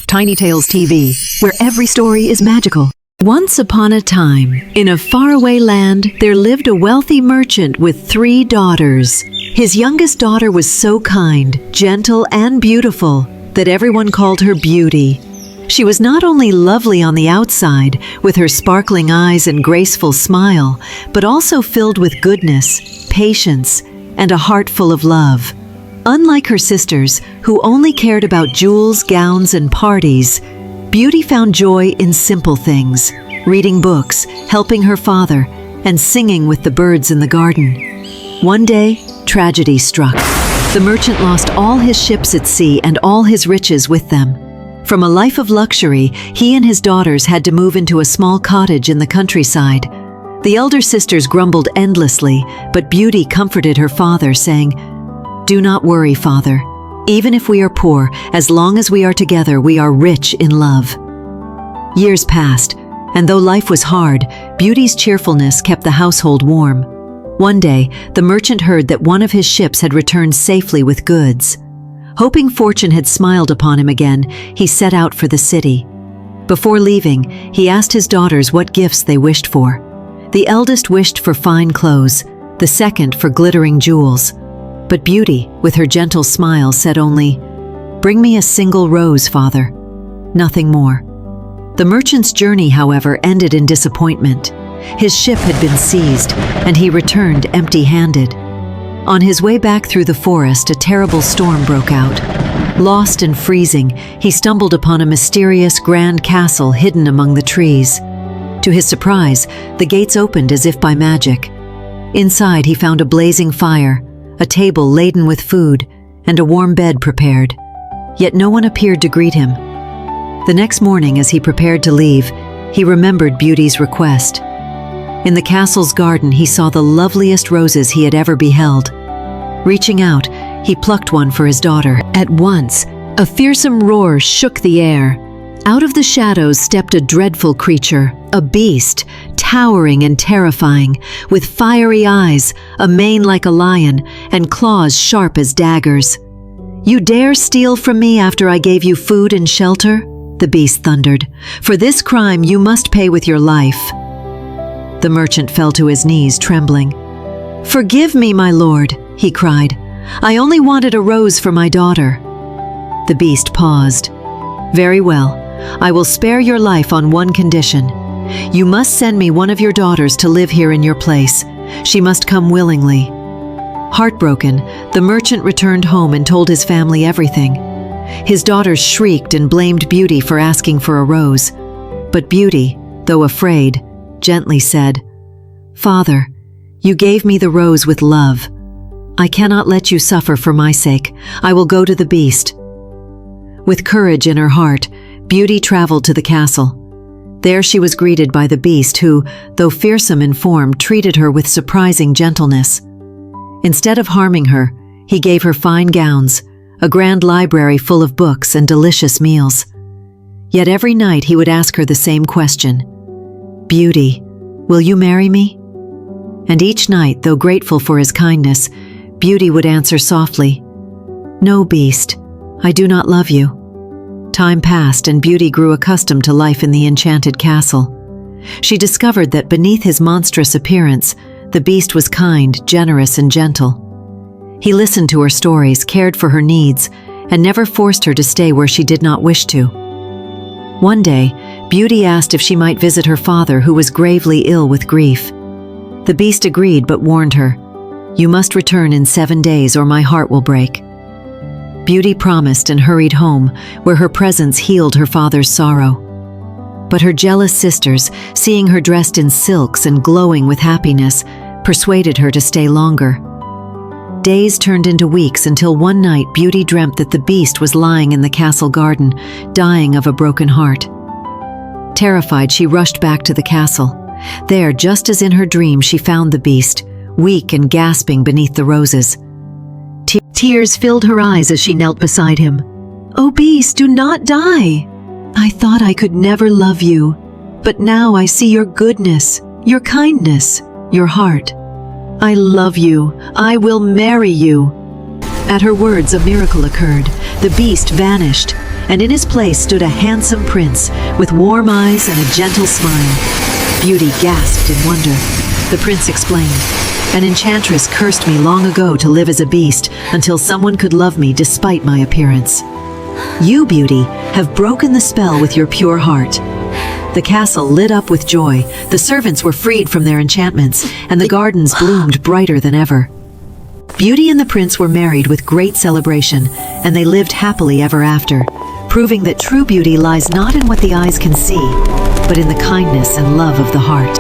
Tiny Tales TV, where every story is magical. Once upon a time, in a faraway land, there lived a wealthy merchant with 3 daughters. His youngest daughter was so kind, gentle, and beautiful that everyone called her Beauty. She was not only lovely on the outside, with her sparkling eyes and graceful smile, but also filled with goodness, patience, and a heart full of love. Unlike her sisters, who only cared about jewels, gowns, and parties, Beauty found joy in simple things, reading books, helping her father, and singing with the birds in the garden. One day, tragedy struck. The merchant lost all his ships at sea and all his riches with them. From a life of luxury, he and his daughters had to move into a small cottage in the countryside. The elder sisters grumbled endlessly, but Beauty comforted her father, saying, "Do not worry, father. Even if we are poor, as long as we are together, we are rich in love." Years passed, and though life was hard, Beauty's cheerfulness kept the household warm. One day, the merchant heard that one of his ships had returned safely with goods. Hoping fortune had smiled upon him again, he set out for the city. Before leaving, he asked his daughters what gifts they wished for. The eldest wished for fine clothes, the second for glittering jewels. But Beauty, with her gentle smile, said only, "Bring me a single rose, father." Nothing more. The merchant's journey, however, ended in disappointment. His ship had been seized, and he returned empty-handed. On his way back through the forest, a terrible storm broke out. Lost and freezing, he stumbled upon a mysterious grand castle hidden among the trees. To his surprise, the gates opened as if by magic. Inside, he found a blazing fire, a table laden with food, and a warm bed prepared. Yet no one appeared to greet him. The next morning, as he prepared to leave, he remembered Beauty's request. In the castle's garden, he saw the loveliest roses he had ever beheld. Reaching out, he plucked one for his daughter. At once, a fearsome roar shook the air. Out of the shadows stepped a dreadful creature, a beast, towering and terrifying, with fiery eyes, a mane like a lion, and claws sharp as daggers. "You dare steal from me after I gave you food and shelter?" the beast thundered. "For this crime you must pay with your life." The merchant fell to his knees, trembling. "Forgive me, my lord," he cried. "I only wanted a rose for my daughter." The beast paused. "Very well. I will spare your life on one condition. You must send me one of your daughters to live here in your place. She must come willingly." Heartbroken, the merchant returned home and told his family everything. His daughters shrieked and blamed Beauty for asking for a rose. But Beauty, though afraid, gently said, "Father, you gave me the rose with love. I cannot let you suffer for my sake. I will go to the beast." With courage in her heart, Beauty traveled to the castle. There she was greeted by the beast who, though fearsome in form, treated her with surprising gentleness. Instead of harming her, he gave her fine gowns, a grand library full of books and delicious meals. Yet every night he would ask her the same question, "Beauty, will you marry me?" And each night, though grateful for his kindness, Beauty would answer softly, "No, beast, I do not love you." Time passed and Beauty grew accustomed to life in the enchanted castle. She discovered that beneath his monstrous appearance, the beast was kind, generous, and gentle. He listened to her stories, cared for her needs, and never forced her to stay where she did not wish to. One day, Beauty asked if she might visit her father, who was gravely ill with grief. The beast agreed but warned her, "You must return in 7 days or my heart will break." Beauty promised and hurried home, where her presence healed her father's sorrow. But her jealous sisters, seeing her dressed in silks and glowing with happiness, persuaded her to stay longer. Days turned into weeks until one night Beauty dreamt that the beast was lying in the castle garden, dying of a broken heart. Terrified, she rushed back to the castle. There, just as in her dream, she found the beast, weak and gasping beneath the roses. Tears filled her eyes as she knelt beside him. "Oh beast, do not die! I thought I could never love you, but now I see your goodness, your kindness, your heart. I love you. I will marry you." At her words, a miracle occurred. The beast vanished, and in his place stood a handsome prince with warm eyes and a gentle smile. Beauty gasped in wonder. The prince explained, "An enchantress cursed me long ago to live as a beast until someone could love me despite my appearance. You, Beauty, have broken the spell with your pure heart." The castle lit up with joy, the servants were freed from their enchantments, and the gardens bloomed brighter than ever. Beauty and the prince were married with great celebration, and they lived happily ever after, proving that true beauty lies not in what the eyes can see, but in the kindness and love of the heart.